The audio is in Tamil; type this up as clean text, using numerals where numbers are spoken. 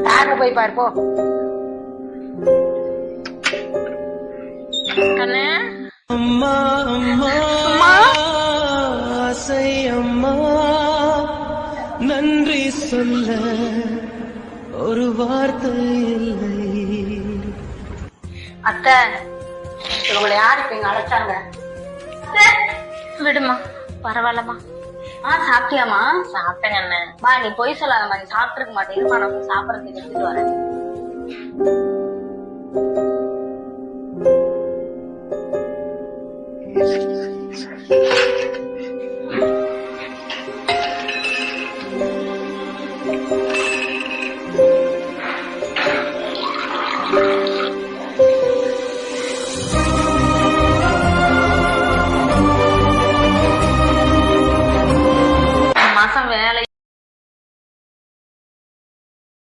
யாரு போய் பாரு போ. கண்ணு அம்மா அம்மா ஆசை அம்மா நன்றி சொல்ல ஒரு வார்த்தை இல்லை. அத்தை உங்களை யாரு இப்ப இங்க அழைச்சாங்க? விடுமா, பரவாயில்லமா. சாப்பிட்டியாமா? சாப்பிட்டேங்க அண்ணன். மா நீ பொய் சொல்லாதம்மா, நீ சாப்பிட்டுருக்க மாட்டேன். நான் சாப்பிடறதுக்கு எடுத்துட்டு வரேன். மாசம் வேலை